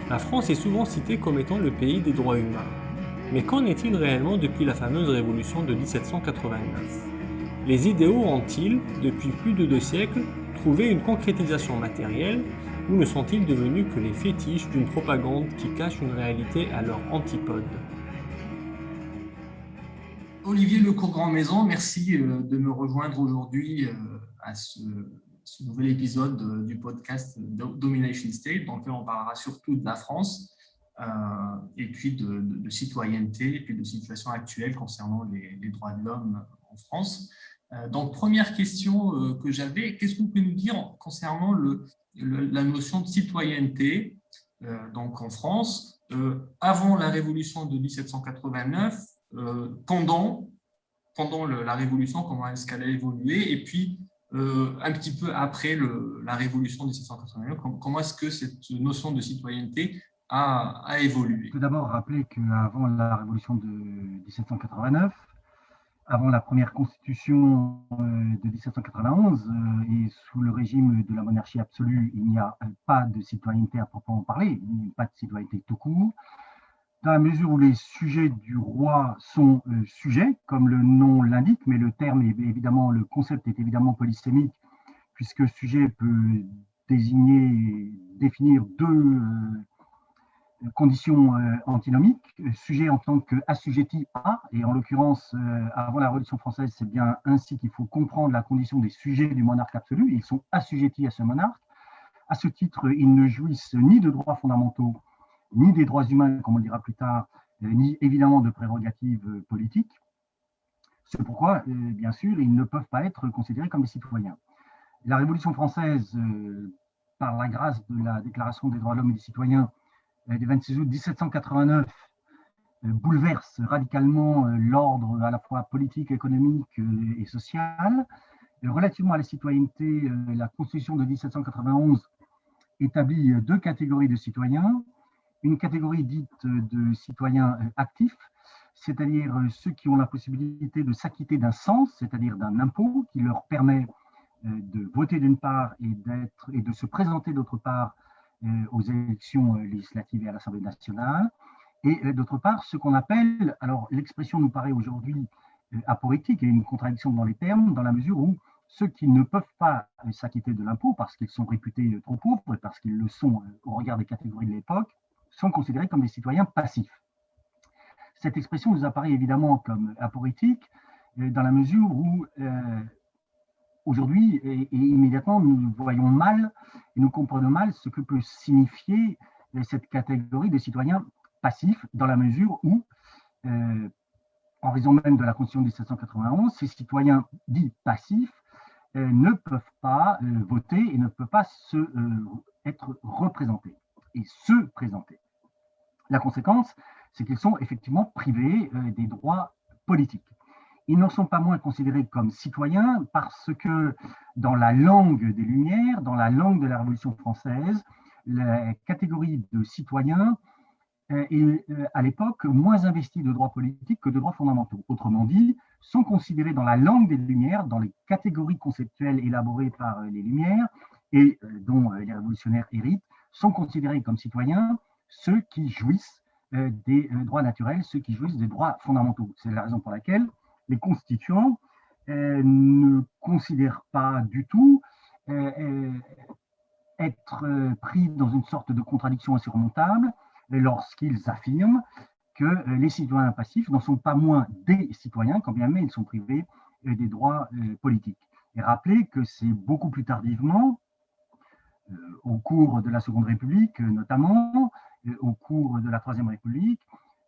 La France est souvent citée comme étant le pays des droits humains. Mais qu'en est-il réellement depuis la fameuse révolution de 1789 ? Les idéaux ont-ils, depuis plus de 2 siècles, trouvé une concrétisation matérielle ou ne sont-ils devenus que les fétiches d'une propagande qui cache une réalité à leur antipode ? Olivier Lecourt-Grandmaison, merci de me rejoindre aujourd'hui à ce nouvel épisode du podcast Domination State, dans lequel on parlera surtout de la France et puis de citoyenneté et puis de situation actuelle concernant les droits de l'homme en France. Donc, première question que j'avais, qu'est-ce que vous pouvez nous dire concernant la notion de citoyenneté donc en France, avant la révolution de 1789, pendant la révolution, comment est-ce qu'elle a évolué, et puis un petit peu après la révolution de 1789, comment est-ce que cette notion de citoyenneté a évolué? Tout d'abord, rappeler qu'avant la révolution de 1789, avant la première constitution de 1791 et sous le régime de la monarchie absolue, il n'y a pas de citoyenneté à proprement parler, pas de citoyenneté tout court, dans la mesure où les sujets du roi sont sujets, comme le nom l'indique, mais le terme est évidemment, le concept est évidemment polysémique, puisque sujet peut définir deux conditions antinomiques, sujet en tant qu'assujetti à, et en l'occurrence, avant la Révolution française, c'est bien ainsi qu'il faut comprendre la condition des sujets du monarque absolu, ils sont assujettis à ce monarque. À ce titre, ils ne jouissent ni de droits fondamentaux, ni des droits humains, comme on le dira plus tard, ni évidemment de prérogatives politiques. C'est pourquoi, bien sûr, ils ne peuvent pas être considérés comme des citoyens. La Révolution française, par la grâce de la Déclaration des droits de l'homme et des citoyens du 26 août 1789, bouleverse radicalement l'ordre à la fois politique, économique et social. Relativement à la citoyenneté, la Constitution de 1791 établit 2 catégories de citoyens. Une catégorie dite de citoyens actifs, c'est-à-dire ceux qui ont la possibilité de s'acquitter d'un cens, c'est-à-dire d'un impôt qui leur permet de voter d'une part et de se présenter d'autre part aux élections législatives et à l'Assemblée nationale, et d'autre part ce qu'on appelle, alors l'expression nous paraît aujourd'hui aporétique et une contradiction dans les termes, dans la mesure où ceux qui ne peuvent pas s'acquitter de l'impôt parce qu'ils sont réputés trop pauvres et parce qu'ils le sont au regard des catégories de l'époque, sont considérés comme des citoyens passifs. Cette expression nous apparaît évidemment comme aporétique dans la mesure où aujourd'hui et immédiatement nous voyons mal et nous comprenons mal ce que peut signifier cette catégorie de citoyens passifs dans la mesure où, en raison même de la Constitution de 1791, ces citoyens dits passifs ne peuvent pas voter et ne peuvent pas être représentés et se présenter. La conséquence, c'est qu'ils sont effectivement privés des droits politiques. Ils n'en sont pas moins considérés comme citoyens parce que dans la langue des Lumières, dans la langue de la Révolution française, la catégorie de citoyens est à l'époque moins investie de droits politiques que de droits fondamentaux. Autrement dit, sont considérés dans la langue des Lumières, dans les catégories conceptuelles élaborées par les Lumières et dont les révolutionnaires héritent, sont considérés comme citoyens ceux qui jouissent des droits naturels, ceux qui jouissent des droits fondamentaux. C'est la raison pour laquelle les constituants ne considèrent pas du tout être pris dans une sorte de contradiction insurmontable lorsqu'ils affirment que les citoyens passifs n'en sont pas moins des citoyens, quand bien même ils sont privés des droits politiques. Et rappelez que c'est beaucoup plus tardivement, au cours de la Seconde République notamment, au cours de la Troisième République,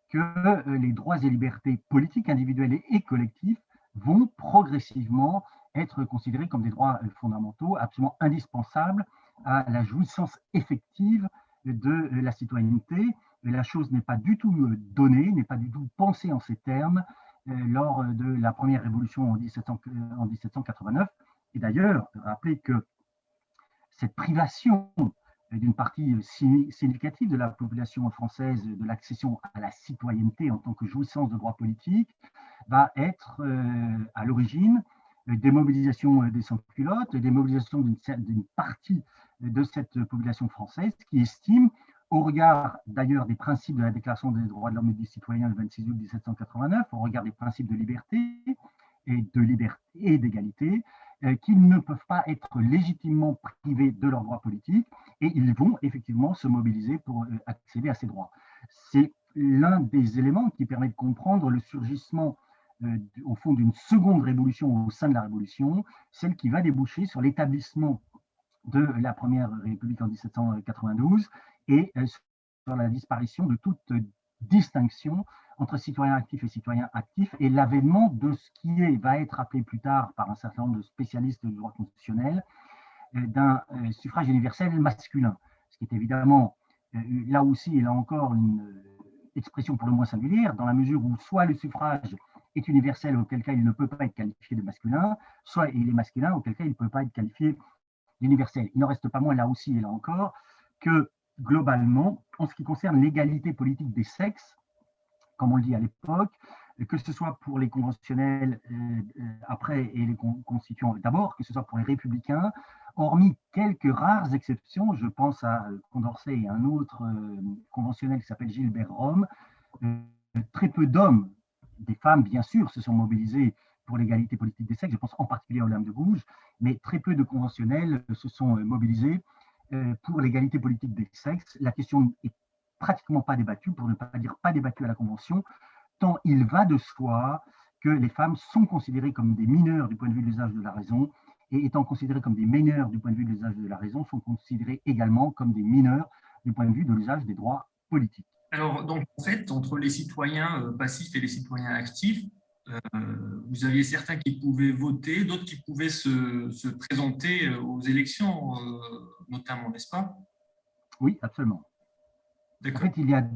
que les droits et libertés politiques individuels et collectifs vont progressivement être considérés comme des droits fondamentaux absolument indispensables à la jouissance effective de la citoyenneté. La chose n'est pas du tout donnée, n'est pas du tout pensée en ces termes lors de la première révolution en 1789. Et d'ailleurs, rappelez que cette privation d'une partie significative de la population française de l'accession à la citoyenneté en tant que jouissance de droits politiques va être à l'origine des mobilisations des sans-culottes, des mobilisations d'une partie de cette population française qui estime, au regard d'ailleurs des principes de la Déclaration des droits de l'homme et du citoyen le 26 août 1789, au regard des principes de liberté et d'égalité, qu'ils ne peuvent pas être légitimement privés de leurs droits politiques et ils vont effectivement se mobiliser pour accéder à ces droits. C'est l'un des éléments qui permet de comprendre le surgissement au fond d'une seconde révolution au sein de la Révolution, celle qui va déboucher sur l'établissement de la Première République en 1792 et sur la disparition de toute distinction entre citoyens actifs et citoyens actifs et l'avènement de ce qui va être appelé plus tard par un certain nombre de spécialistes du droit constitutionnel d'un suffrage universel masculin, ce qui est évidemment là aussi et là encore une expression pour le moins singulière, dans la mesure où soit le suffrage est universel, auquel cas il ne peut pas être qualifié de masculin, soit il est masculin, auquel cas il ne peut pas être qualifié d'universel. Il n'en reste pas moins là aussi et là encore que globalement, en ce qui concerne l'égalité politique des sexes, comme on le dit à l'époque, que ce soit pour les conventionnels après et les constituants d'abord, que ce soit pour les républicains, hormis quelques rares exceptions, je pense à Condorcet et un autre conventionnel qui s'appelle Gilbert Rome, très peu d'hommes, des femmes bien sûr, se sont mobilisés pour l'égalité politique des sexes, je pense en particulier aux Lames de Gouges, mais très peu de conventionnels se sont mobilisés pour l'égalité politique des sexes. La question est pratiquement pas débattue, pour ne pas dire pas débattue à la Convention, tant il va de soi que les femmes sont considérées comme des mineurs du point de vue de l'usage de la raison, et étant considérées comme des mineurs du point de vue de l'usage de la raison, sont considérées également comme des mineurs du point de vue de l'usage des droits politiques. Alors, donc, en fait, entre les citoyens passifs et les citoyens actifs, vous aviez certains qui pouvaient voter, d'autres qui pouvaient se présenter aux élections, notamment, n'est-ce pas? Oui, absolument. En fait, il y a,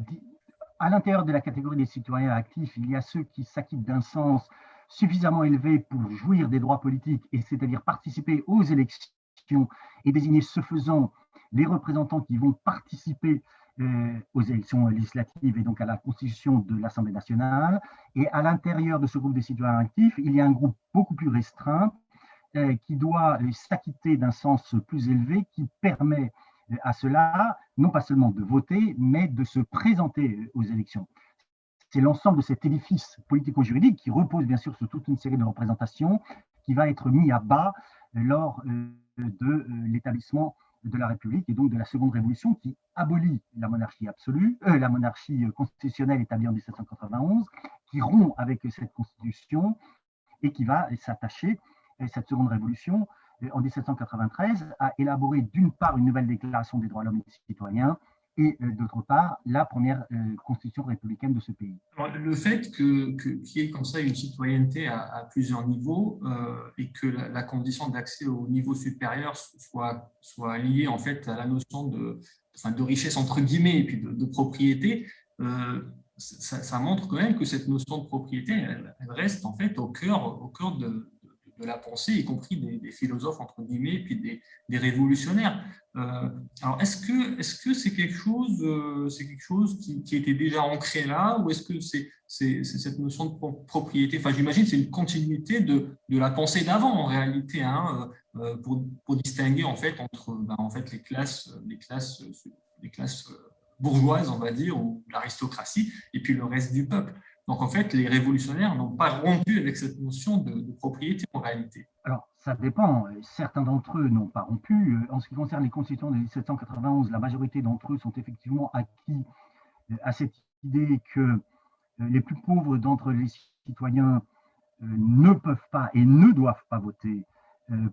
à l'intérieur de la catégorie des citoyens actifs, il y a ceux qui s'acquittent d'un sens suffisamment élevé pour jouir des droits politiques, et c'est-à-dire participer aux élections et désigner ce faisant les représentants qui vont participer aux élections législatives et donc à la constitution de l'Assemblée nationale. Et à l'intérieur de ce groupe des citoyens actifs, il y a un groupe beaucoup plus restreint qui doit s'acquitter d'un sens plus élevé qui permet à cela, non pas seulement de voter, mais de se présenter aux élections. C'est l'ensemble de cet édifice politico-juridique qui repose bien sûr sur toute une série de représentations qui va être mis à bas lors de l'établissement de la République et donc de la Seconde Révolution qui abolit la monarchie absolue, la monarchie constitutionnelle établie en 1791, qui rompt avec cette constitution et qui va s'attacher, cette Seconde Révolution, en 1793, à élaborer d'une part une nouvelle déclaration des droits de l'homme et des citoyens et d'autre part la première constitution républicaine de ce pays. Alors, le fait qu'il y ait comme ça une citoyenneté à plusieurs niveaux et que la condition d'accès au niveau supérieur soit liée en fait à la notion de richesse entre guillemets et puis de propriété, ça montre quand même que cette notion de propriété elle reste en fait au cœur de la pensée, y compris des philosophes, entre guillemets, et puis des révolutionnaires. Alors, est-ce que c'est quelque chose qui était déjà ancré là, ou est-ce que c'est cette notion de propriété? Enfin, j'imagine que c'est une continuité de la pensée d'avant, en réalité, hein, pour distinguer, en fait, entre les classes bourgeoise, on va dire, ou l'aristocratie, et puis le reste du peuple. Donc, en fait, les révolutionnaires n'ont pas rompu avec cette notion de propriété en réalité. Alors, ça dépend. Certains d'entre eux n'ont pas rompu. En ce qui concerne les constituants de 1791, la majorité d'entre eux sont effectivement acquis à cette idée que les plus pauvres d'entre les citoyens ne peuvent pas et ne doivent pas voter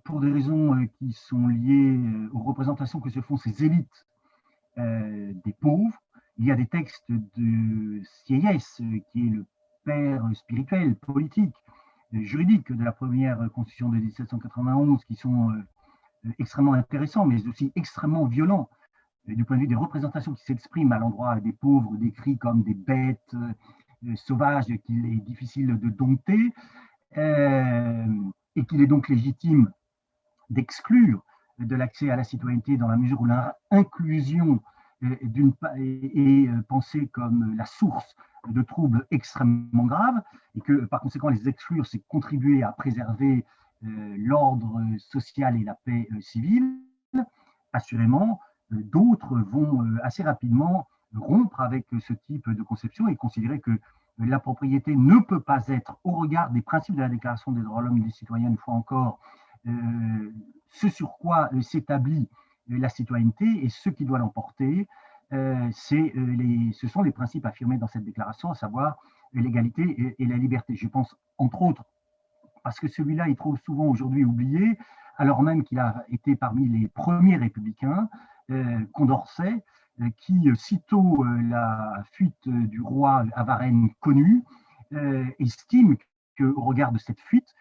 pour des raisons qui sont liées aux représentations que se font ces élites des pauvres. Il y a des textes de Sieyès, qui est le père spirituel, politique, juridique de la première constitution de 1791, qui sont extrêmement intéressants, mais aussi extrêmement violents du point de vue des représentations qui s'expriment à l'endroit des pauvres, décrits comme des bêtes sauvages qu'il est difficile de dompter, et qu'il est donc légitime d'exclure de l'accès à la citoyenneté dans la mesure où l'inclusion est pensée comme la source de troubles extrêmement graves, et que par conséquent les exclure, c'est contribuer à préserver l'ordre social et la paix civile. Assurément, d'autres vont assez rapidement rompre avec ce type de conception et considérer que la propriété ne peut pas être, au regard des principes de la Déclaration des droits de l'homme et des citoyens, une fois encore, ce sur quoi s'établit la citoyenneté, et ce qui doit l'emporter, ce sont les principes affirmés dans cette déclaration, à savoir l'égalité et la liberté. Je pense, entre autres, parce que celui-là est trop souvent aujourd'hui oublié, alors même qu'il a été parmi les premiers républicains, Condorcet, qui, sitôt la fuite du roi à Varennes connue, estime qu'au regard de cette fuite,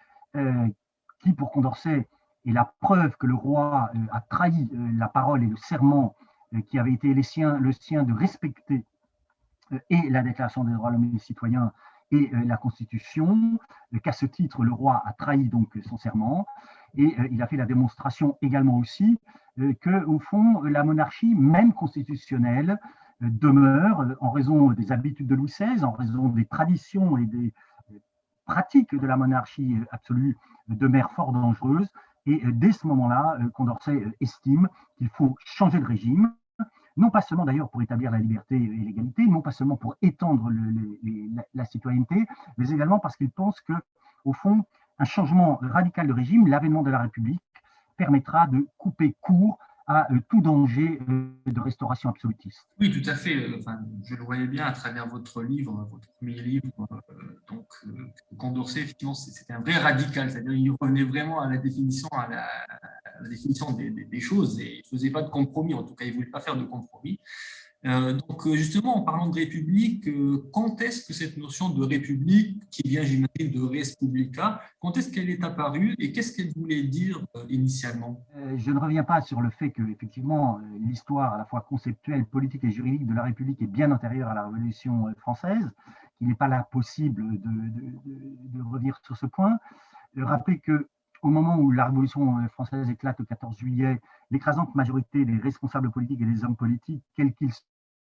qui pour Condorcet est la preuve que le roi a trahi la parole et le serment qui avait été le sien de respecter et la Déclaration des droits de l'homme et des citoyens et la Constitution, qu'à ce titre, le roi a trahi donc son serment, et il a fait la démonstration également aussi que, au fond, la monarchie, même constitutionnelle, demeure, en raison des habitudes de Louis XVI, en raison des traditions et des pratiques de la monarchie absolue, demeure fort dangereuse. Et dès ce moment-là, Condorcet estime qu'il faut changer de régime, non pas seulement d'ailleurs pour établir la liberté et l'égalité, non pas seulement pour étendre la citoyenneté, mais également parce qu'il pense que, au fond, un changement radical de régime, l'avènement de la République, permettra de couper court à tout danger de restauration absolutiste. Oui, tout à fait. Enfin, je le voyais bien à travers votre livre, votre premier livre. Donc, Condorcet, effectivement, c'était un vrai radical. C'est-à-dire, il revenait vraiment à la définition, des choses, et il ne faisait pas de compromis. En tout cas, il ne voulait pas faire de compromis. Donc, justement, en parlant de république, quand est-ce que cette notion de république, qui vient, j'imagine, de res publica, quand est-ce qu'elle est apparue et qu'est-ce qu'elle voulait dire initialement? Je ne reviens pas sur le fait que, effectivement, l'histoire à la fois conceptuelle, politique et juridique de la République est bien antérieure à la Révolution française. Il n'est pas là possible de revenir sur ce point. Rappelez que au moment où la Révolution française éclate le 14 juillet, l'écrasante majorité des responsables politiques et des hommes politiques, quels qu'ils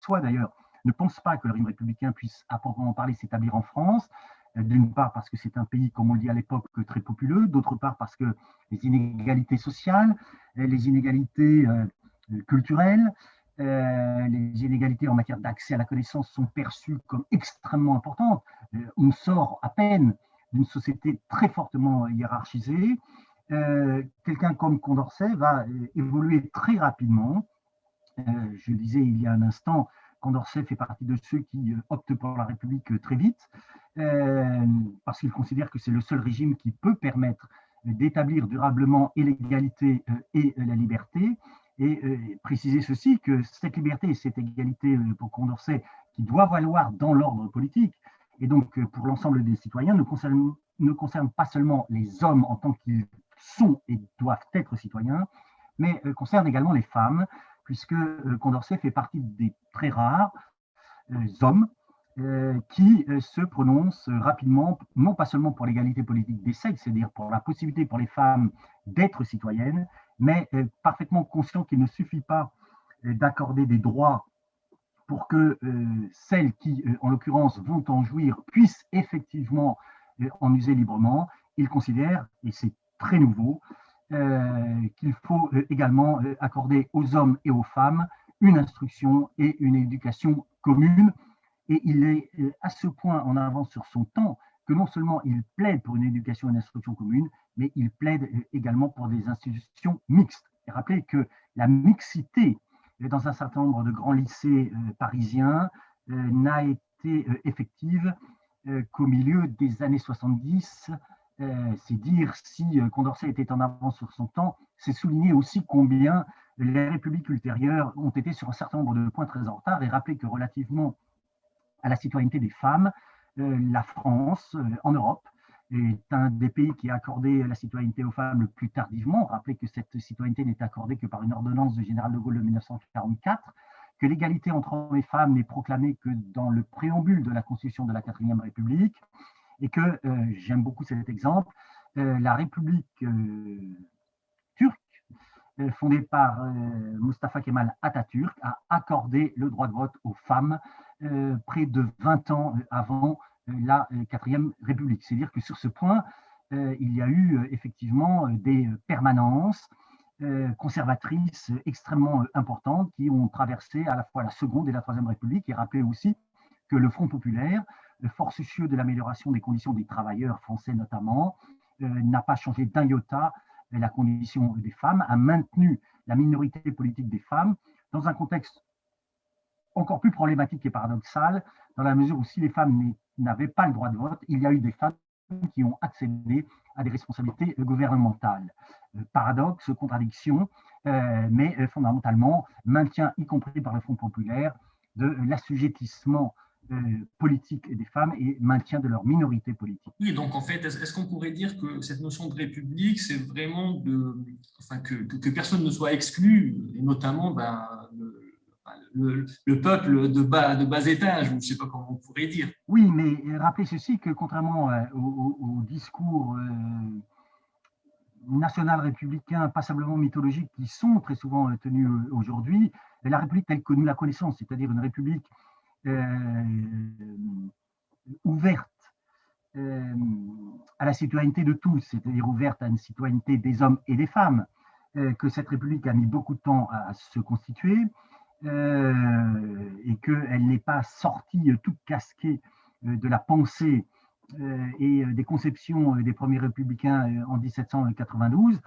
soient d'ailleurs, ne pensent pas que le régime républicain puisse, à proprement parler, s'établir en France. D'une part parce que c'est un pays, comme on le dit à l'époque, très populeux, d'autre part parce que les inégalités sociales, les inégalités culturelles, les inégalités en matière d'accès à la connaissance sont perçues comme extrêmement importantes. On sort à peine d'une société très fortement hiérarchisée. Quelqu'un comme Condorcet va évoluer très rapidement. Je le disais il y a un instant, Condorcet fait partie de ceux qui optent pour la République très vite, parce qu'il considère que c'est le seul régime qui peut permettre d'établir durablement et l'égalité et la liberté. Et préciser ceci, que cette liberté et cette égalité pour Condorcet, qui doit valoir dans l'ordre politique, et donc pour l'ensemble des citoyens, ne concerne pas seulement les hommes en tant qu'ils sont et doivent être citoyens, mais concerne également les femmes, puisque Condorcet fait partie des très rares hommes qui se prononcent rapidement, non pas seulement pour l'égalité politique des sexes, c'est-à-dire pour la possibilité pour les femmes d'être citoyennes, mais parfaitement conscient qu'il ne suffit pas d'accorder des droits pour que celles qui, en l'occurrence, vont en jouir, puissent effectivement en user librement. Il considère, et c'est très nouveau, qu'il faut également accorder aux hommes et aux femmes une instruction et une éducation commune. Et il est à ce point en avance sur son temps que non seulement il plaide pour une éducation et une instruction commune, mais il plaide également pour des institutions mixtes. Et rappelez que la mixité dans un certain nombre de grands lycées parisiens n'a été effective qu'au milieu des années 70. C'est dire si Condorcet était en avance sur son temps, c'est souligner aussi combien les républiques ultérieures ont été sur un certain nombre de points très en retard, et rappeler que relativement à la citoyenneté des femmes, la France, en Europe, est un des pays qui a accordé la citoyenneté aux femmes le plus tardivement. Rappelez que cette citoyenneté n'est accordée que par une ordonnance du général de Gaulle de 1944, que l'égalité entre hommes et femmes n'est proclamée que dans le préambule de la Constitution de la 4e République, et que, j'aime beaucoup cet exemple, la République turque, fondée par Mustafa Kemal Atatürk, a accordé le droit de vote aux femmes près de 20 ans avant la 4e République. C'est-à-dire que sur ce point, il y a eu effectivement des permanences conservatrices extrêmement importantes qui ont traversé à la fois la 2e et la 3e République, et rappelé aussi que le Front populaire, fort soucieux de l'amélioration des conditions des travailleurs français notamment, n'a pas changé d'un iota la condition des femmes, a maintenu la minorité politique des femmes dans un contexte encore plus problématique et paradoxal, dans la mesure où si les femmes n'avaient pas le droit de vote, il y a eu des femmes qui ont accédé à des responsabilités gouvernementales. Paradoxe, contradiction, mais fondamentalement maintien, y compris par le Front populaire, de l'assujettissement politique des femmes et maintien de leur minorité politique. Oui, donc en fait, est-ce qu'on pourrait dire que cette notion de république, c'est vraiment que personne ne soit exclu, et notamment le peuple de bas étage, ou je ne sais pas comment on pourrait dire. Oui, mais rappelez ceci, que contrairement au discours national républicain, passablement mythologiques, qui sont très souvent tenus aujourd'hui, la République telle que nous la connaissons, c'est-à-dire une République ouverte à la citoyenneté de tous, c'est-à-dire ouverte à une citoyenneté des hommes et des femmes, que cette République a mis beaucoup de temps à se constituer, et qu'elle n'est pas sortie toute casquée de la pensée et des conceptions des premiers républicains en 1792.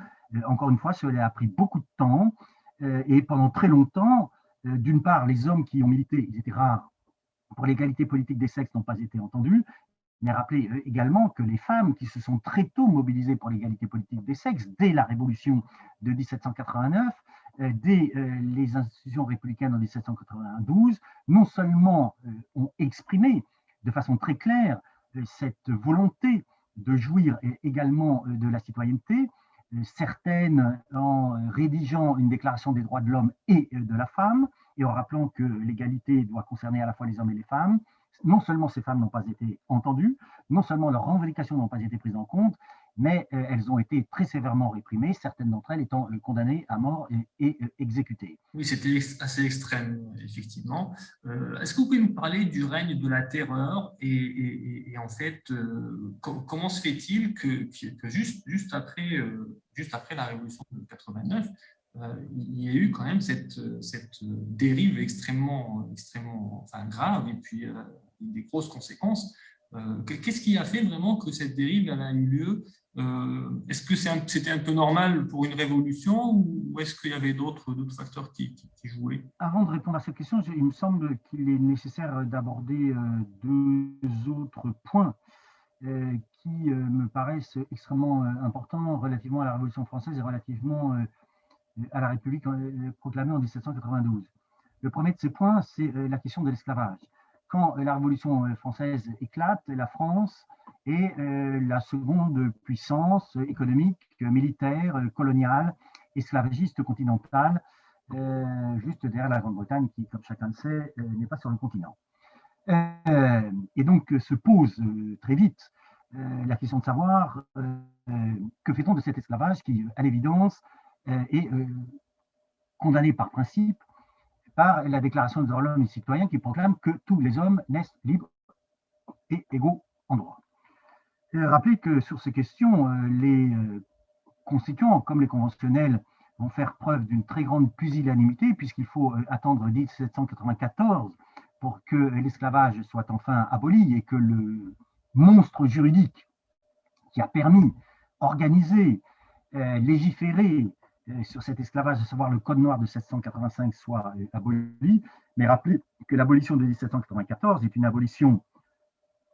Encore une fois, cela a pris beaucoup de temps, et pendant très longtemps, d'une part, les hommes qui ont milité, ils étaient rares, pour l'égalité politique des sexes n'ont pas été entendus, mais rappelez également que les femmes qui se sont très tôt mobilisées pour l'égalité politique des sexes, dès la Révolution de 1789, dès les institutions républicaines en 1792, non seulement ont exprimé de façon très claire cette volonté de jouir également de la citoyenneté, certaines en rédigeant une déclaration des droits de l'homme et de la femme, et en rappelant que l'égalité doit concerner à la fois les hommes et les femmes. Non seulement ces femmes n'ont pas été entendues, non seulement leurs revendications n'ont pas été prises en compte, mais elles ont été très sévèrement réprimées, certaines d'entre elles étant condamnées à mort et exécutées. Oui, c'était assez extrême, effectivement. Est-ce que vous pouvez nous parler du règne de la terreur et en fait, comment se fait-il que juste après la Révolution de 89, il y a eu quand même cette dérive extrêmement grave et puis des grosses conséquences. Qu'est-ce qui a fait vraiment que cette dérive a eu lieu? Est-ce que c'était un peu normal pour une révolution ou est-ce qu'il y avait d'autres facteurs qui jouaient? Avant de répondre à cette question, il me semble qu'il est nécessaire d'aborder deux autres points qui me paraissent extrêmement importants relativement à la Révolution française et relativement à la République proclamée en 1792. Le premier de ces points, c'est la question de l'esclavage. Quand la Révolution française éclate, la France est la seconde puissance économique, militaire, coloniale, esclavagiste continentale, juste derrière la Grande-Bretagne qui, comme chacun le sait, n'est pas sur le continent. Et donc se pose très vite la question de savoir que fait-on de cet esclavage qui, à l'évidence, est condamné par principe par la Déclaration des droits de l'homme et des citoyens qui proclame que tous les hommes naissent libres et égaux en droit. Rappelez que sur ces questions, les constituants, comme les conventionnels vont faire preuve d'une très grande pusillanimité, puisqu'il faut attendre 1794 pour que l'esclavage soit enfin aboli et que le monstre juridique qui a permis, organisé, légiférer sur cet esclavage, à savoir le Code noir de 1785, soit aboli. Mais rappelez que l'abolition de 1794 est une abolition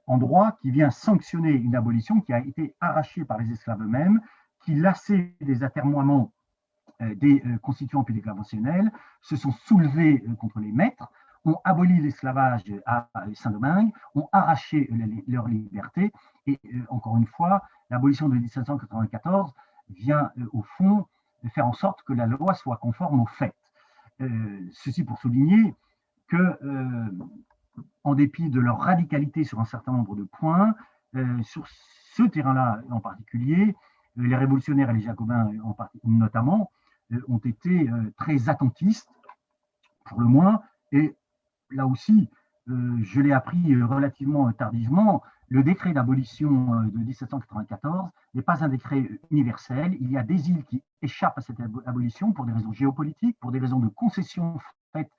en droit qui vient sanctionner une abolition qui a été arrachée par les esclaves eux-mêmes, qui, lassés des atermoiements des constituants puis des conventionnels, se sont soulevés contre les maîtres, ont aboli l'esclavage à Saint-Domingue, ont arraché leur liberté. Et encore une fois, l'abolition de 1794 vient au fond faire en sorte que la loi soit conforme aux faits. Ceci pour souligner que, en dépit de leur radicalité sur un certain nombre de points, sur ce terrain-là en particulier, les révolutionnaires et les jacobins notamment ont été très attentistes, pour le moins, et là aussi, je l'ai appris relativement tardivement, le décret d'abolition de 1794 n'est pas un décret universel. Il y a des îles qui échappent à cette abolition pour des raisons géopolitiques, pour des raisons de concessions faites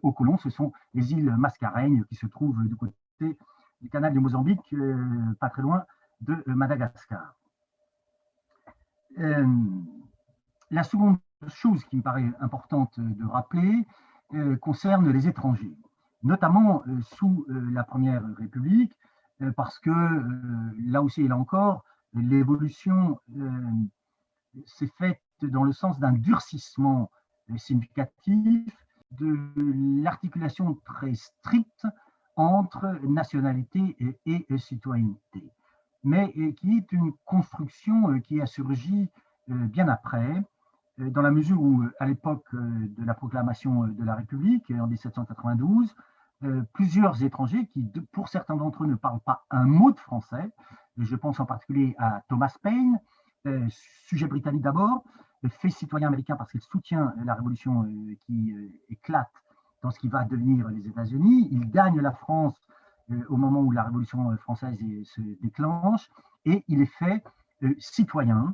aux colons. Ce sont les îles Mascareignes qui se trouvent du côté du canal de Mozambique, pas très loin de Madagascar. La seconde chose qui me paraît importante de rappeler concerne les étrangers, notamment sous la Première République, parce que là aussi et là encore, l'évolution s'est faite dans le sens d'un durcissement significatif de l'articulation très stricte entre nationalité et citoyenneté, mais qui est une construction qui a surgi bien après, dans la mesure où, à l'époque de la proclamation de la République, en 1792, plusieurs étrangers qui, pour certains d'entre eux, ne parlent pas un mot de français, je pense en particulier à Thomas Paine, sujet britannique d'abord, fait citoyen américain parce qu'il soutient la révolution qui éclate dans ce qui va devenir les États-Unis. Il gagne la France au moment où la révolution française se déclenche, et il est fait citoyen,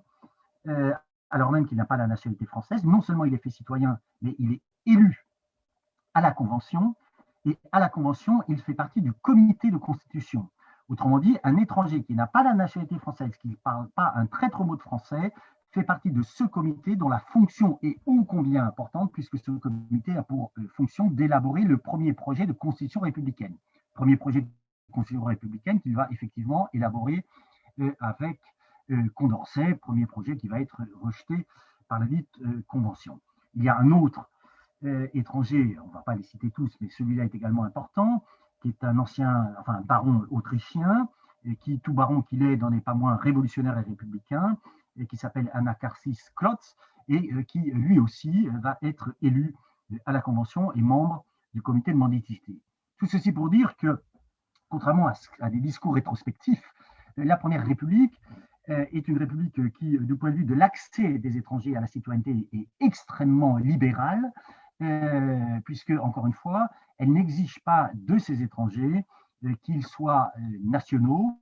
alors même qu'il n'a pas la nationalité française. Non seulement il est fait citoyen, mais il est élu à la Convention, et à la Convention, il fait partie du comité de constitution. Autrement dit, un étranger qui n'a pas la nationalité française, qui ne parle pas un traître mot de français, fait partie de ce comité dont la fonction est ô combien importante, puisque ce comité a pour fonction d'élaborer le premier projet de constitution républicaine. Premier projet de constitution républicaine qu'il va effectivement élaborer avec Condorcet, premier projet qui va être rejeté par la dite Convention. Il y a un autre étranger, on ne va pas les citer tous, mais celui-là est également important, qui est un ancien, enfin, baron autrichien, et qui, tout baron qu'il est, n'en est pas moins révolutionnaire et républicain, et qui s'appelle Anaxarchis Klotz, et qui, lui aussi, va être élu à la Convention et membre du comité de mendicité. Tout ceci pour dire que, contrairement à des discours rétrospectifs, la Première République est une république qui, du point de vue de l'accès des étrangers à la citoyenneté, est extrêmement libérale, puisque, encore une fois, elle n'exige pas de ces étrangers qu'ils soient nationaux,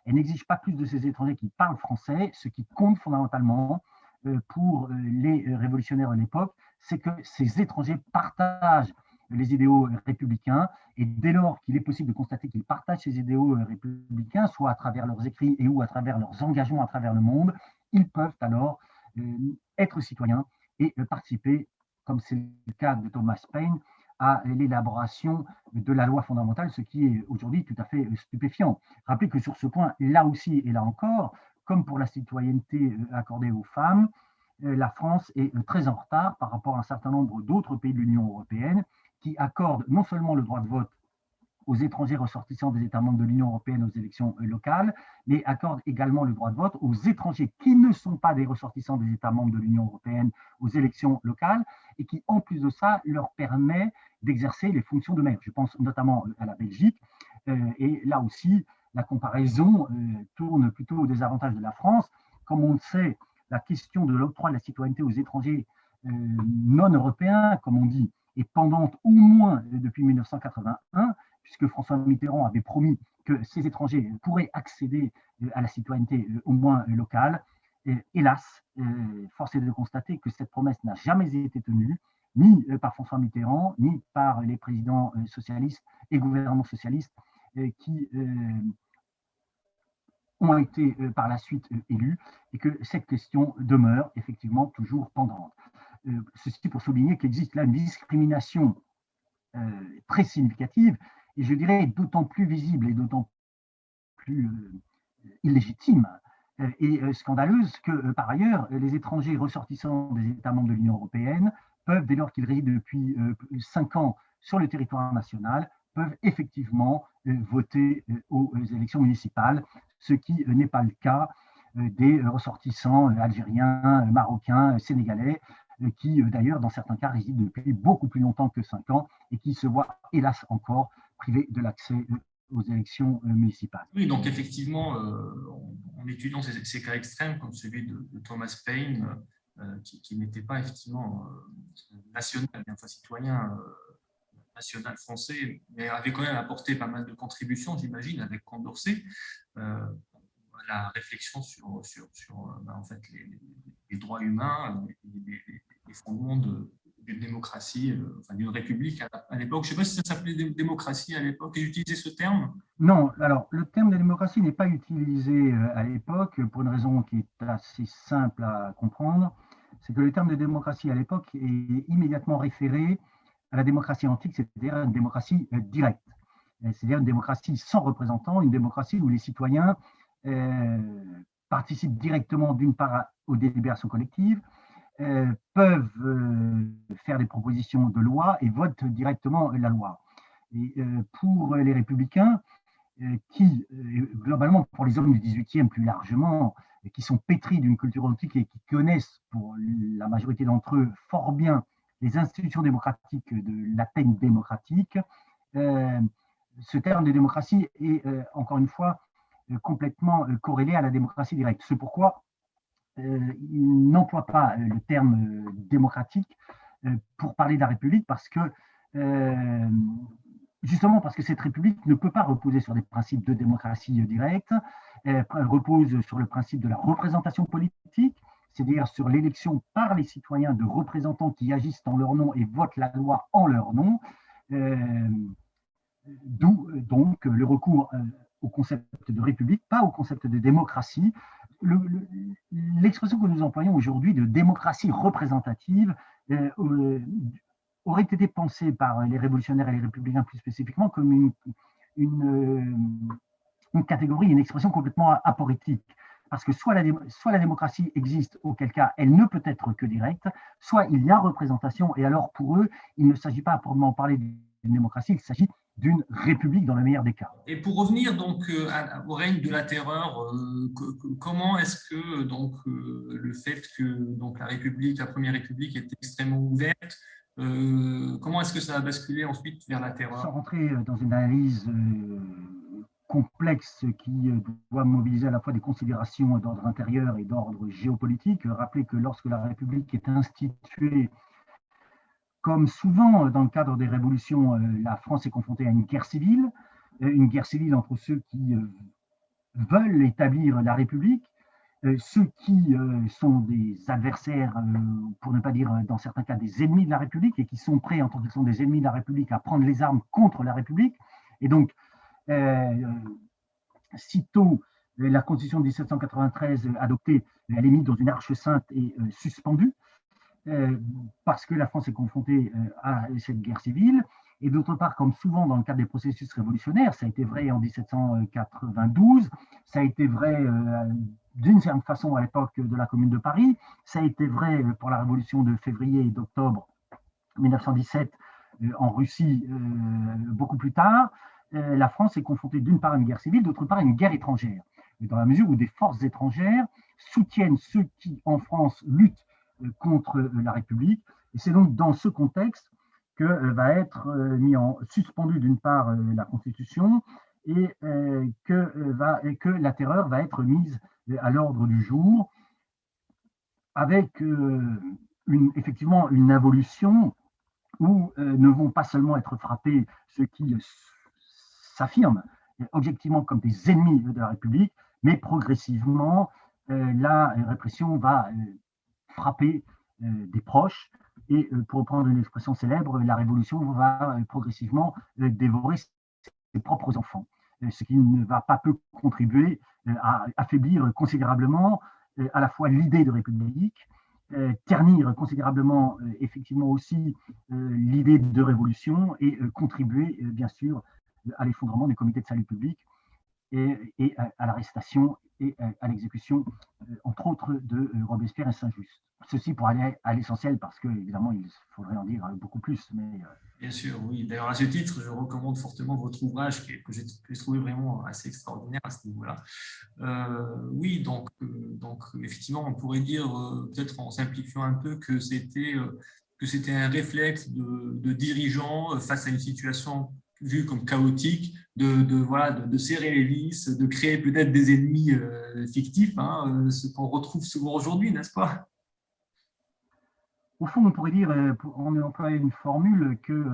elle n'exige pas plus de ces étrangers qui parlent français. Ce qui compte fondamentalement pour les révolutionnaires de l'époque, c'est que ces étrangers partagent les idéaux républicains, et dès lors qu'il est possible de constater qu'ils partagent ces idéaux républicains, soit à travers leurs écrits et ou à travers leurs engagements à travers le monde, ils peuvent alors être citoyens et participer, comme c'est le cas de Thomas Paine, à l'élaboration de la loi fondamentale, ce qui est aujourd'hui tout à fait stupéfiant. Rappelez que sur ce point, là aussi et là encore, comme pour la citoyenneté accordée aux femmes, la France est très en retard par rapport à un certain nombre d'autres pays de l'Union européenne qui accordent non seulement le droit de vote aux étrangers ressortissants des États membres de l'Union européenne aux élections locales, mais accordent également le droit de vote aux étrangers qui ne sont pas des ressortissants des États membres de l'Union européenne aux élections locales, et qui, en plus de ça, leur permet d'exercer les fonctions de maire. Je pense notamment à la Belgique, et là aussi, la comparaison tourne plutôt au désavantage de la France. Comme on le sait, la question de l'octroi de la citoyenneté aux étrangers non européens, comme on dit, est pendante au moins depuis 1981, puisque François Mitterrand avait promis que ces étrangers pourraient accéder à la citoyenneté au moins locale. hélas, force est de constater que cette promesse n'a jamais été tenue, ni par François Mitterrand, ni par les présidents socialistes et gouvernements socialistes qui ont été par la suite élus, et que cette question demeure effectivement toujours pendante. Ceci pour souligner qu'il existe là une discrimination très significative, et je dirais d'autant plus visible et d'autant plus illégitime et scandaleuse que, par ailleurs, les étrangers ressortissants des États membres de l'Union européenne peuvent, dès lors qu'ils résident depuis 5 ans sur le territoire national, peuvent effectivement voter aux élections municipales, ce qui n'est pas le cas des ressortissants algériens, marocains, sénégalais, qui d'ailleurs, dans certains cas, résident depuis beaucoup plus longtemps que 5 ans et qui se voient, hélas encore, privés de l'accès aux élections municipales. Oui, donc effectivement, en étudiant ces cas extrêmes, comme celui de Thomas Paine, qui n'était pas effectivement national, bien enfin citoyen national français, mais avait quand même apporté pas mal de contributions, j'imagine, avec Condorcet, la réflexion sur en fait, les droits humains, les fondements d'une démocratie, enfin, d'une république à l'époque. Je ne sais pas si ça s'appelait démocratie à l'époque, et j'utilisais ce terme. Non, alors le terme de démocratie n'est pas utilisé à l'époque pour une raison qui est assez simple à comprendre, c'est que le terme de démocratie à l'époque est immédiatement référé à la démocratie antique, c'est-à-dire une démocratie directe, c'est-à-dire une démocratie sans représentants, une démocratie où les citoyens participent directement d'une part aux délibérations collectives, peuvent faire des propositions de loi et votent directement la loi. Et pour les républicains, qui, globalement, pour les hommes du 18e plus largement, qui sont pétris d'une culture politique et qui connaissent, pour la majorité d'entre eux, fort bien les institutions démocratiques de l'Athènes démocratique, ce terme de démocratie est, encore une fois, complètement corrélé à la démocratie directe. C'est pourquoi il n'emploie pas le terme démocratique pour parler de la République, parce que justement parce que cette République ne peut pas reposer sur des principes de démocratie directe, elle repose sur le principe de la représentation politique, c'est-à-dire sur l'élection par les citoyens de représentants qui agissent en leur nom et votent la loi en leur nom, d'où donc le recours au concept de République, pas au concept de démocratie. L'expression que nous employons aujourd'hui de démocratie représentative aurait été pensée par les révolutionnaires et les républicains plus spécifiquement comme une catégorie, une expression complètement aporétique. Parce que soit la démocratie existe, auquel cas elle ne peut être que directe, soit il y a représentation, et alors pour eux, il ne s'agit pas à proprement parler d'une démocratie, il s'agit d'une république dans le meilleur des cas. Et pour revenir donc au règne de la terreur, comment est-ce que donc le fait que donc la première république est extrêmement ouverte, comment est-ce que ça a basculé ensuite vers la terreur? Sans rentrer dans une analyse complexe qui doit mobiliser à la fois des considérations d'ordre intérieur et d'ordre géopolitique, rappelez que lorsque la République est instituée, comme souvent dans le cadre des révolutions, la France est confrontée à une guerre civile entre ceux qui veulent établir la République, ceux qui sont des adversaires, pour ne pas dire dans certains cas des ennemis de la République, et qui sont prêts, en tant qu'ils sont des ennemis de la République, à prendre les armes contre la République. Et donc, sitôt la Constitution de 1793 adoptée, elle est mise dans une arche sainte et suspendue, parce que la France est confrontée à cette guerre civile, et d'autre part, comme souvent dans le cadre des processus révolutionnaires, ça a été vrai en 1792, ça a été vrai d'une certaine façon à l'époque de la Commune de Paris, ça a été vrai pour la révolution de février et d'octobre 1917 en Russie beaucoup plus tard. La France est confrontée d'une part à une guerre civile, d'autre part à une guerre étrangère, dans la mesure où des forces étrangères soutiennent ceux qui, en France, luttent contre la République. Et c'est donc dans ce contexte que va être suspendue d'une part la Constitution et que la terreur va être mise à l'ordre du jour, avec effectivement une involution où ne vont pas seulement être frappés ceux qui s'affirment objectivement comme des ennemis de la République, mais progressivement la répression va frapper des proches et, pour reprendre une expression célèbre, la révolution va progressivement dévorer ses propres enfants, ce qui ne va pas peu contribuer à affaiblir considérablement à la fois l'idée de république, ternir considérablement effectivement aussi l'idée de révolution et contribuer bien sûr à l'effondrement des comités de salut public et à l'arrestation et à l'exécution, entre autres, de Robespierre et Saint-Just. Ceci pour aller à l'essentiel, parce que évidemment il faudrait en dire beaucoup plus. Mais bien sûr, oui. D'ailleurs, à ce titre, je recommande fortement votre ouvrage que j'ai trouvé vraiment assez extraordinaire à ce niveau-là. Oui, donc effectivement, on pourrait dire, peut-être en simplifiant un peu, que c'était un réflexe de dirigeants face à une situation vue comme chaotique, de serrer les vis, de créer peut-être des ennemis fictifs, ce qu'on retrouve souvent aujourd'hui, n'est-ce pas? Au fond, on pourrait dire, on emploie une formule que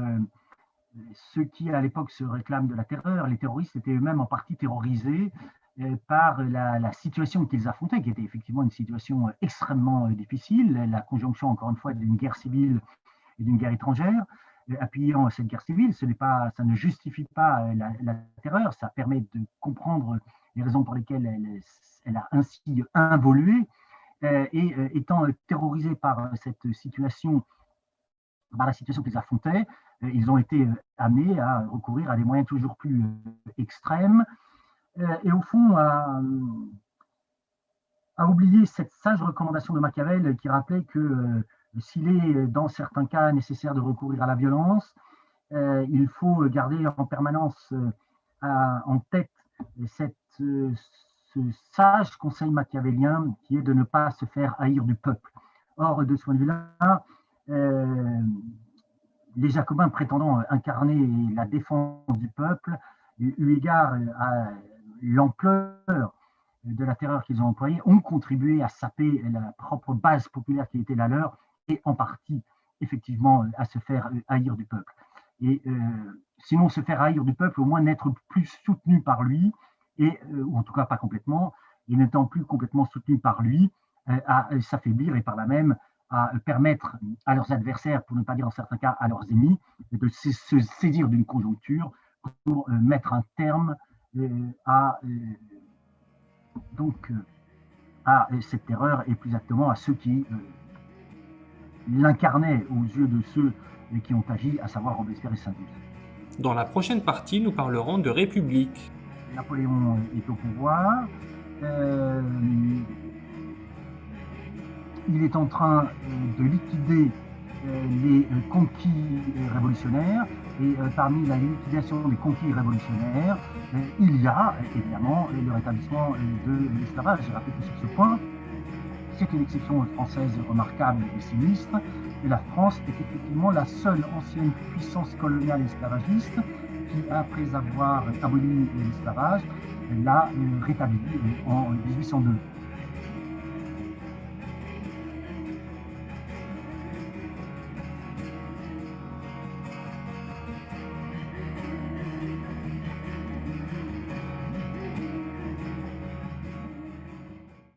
ceux qui, à l'époque, se réclament de la terreur, les terroristes étaient eux-mêmes en partie terrorisés par la situation qu'ils affrontaient, qui était effectivement une situation extrêmement difficile, la conjonction, encore une fois, d'une guerre civile et d'une guerre étrangère. Appuyant cette guerre civile, ça ne justifie pas la terreur, ça permet de comprendre les raisons pour lesquelles elle a ainsi involué. Et étant terrorisés par cette situation, par la situation qu'ils affrontaient, ils ont été amenés à recourir à des moyens toujours plus extrêmes et au fond à oublier cette sage recommandation de Machiavel qui rappelait que s'il est dans certains cas nécessaire de recourir à la violence, il faut garder en permanence en tête ce sage conseil machiavélien qui est de ne pas se faire haïr du peuple. Or, de ce point de vue-là, les Jacobins prétendant incarner la défense du peuple, eu égard à l'ampleur de la terreur qu'ils ont employée, ont contribué à saper la propre base populaire qui était la leur et en partie, effectivement, à se faire haïr du peuple. Et sinon se faire haïr du peuple, au moins n'être plus soutenu par lui, ou en tout cas pas complètement, et n'étant plus complètement soutenu par lui, à s'affaiblir et par là même à permettre à leurs adversaires, pour ne pas dire en certains cas à leurs ennemis, de se saisir d'une conjoncture pour mettre un terme à cette terreur et plus exactement à ceux qui l'incarnaient aux yeux de ceux qui ont agi, à savoir Robespierre et Saint-Just. Dans la prochaine partie, nous parlerons de République. Napoléon est au pouvoir. Il est en train de liquider les conquis révolutionnaires et parmi la liquidation des conquis révolutionnaires, il y a évidemment le rétablissement de l'esclavage. Je rappelle que sur ce point, c'est une exception française remarquable et sinistre. Et la France est effectivement la seule ancienne puissance coloniale esclavagiste qui, après avoir aboli l'esclavage, l'a rétabli en 1802.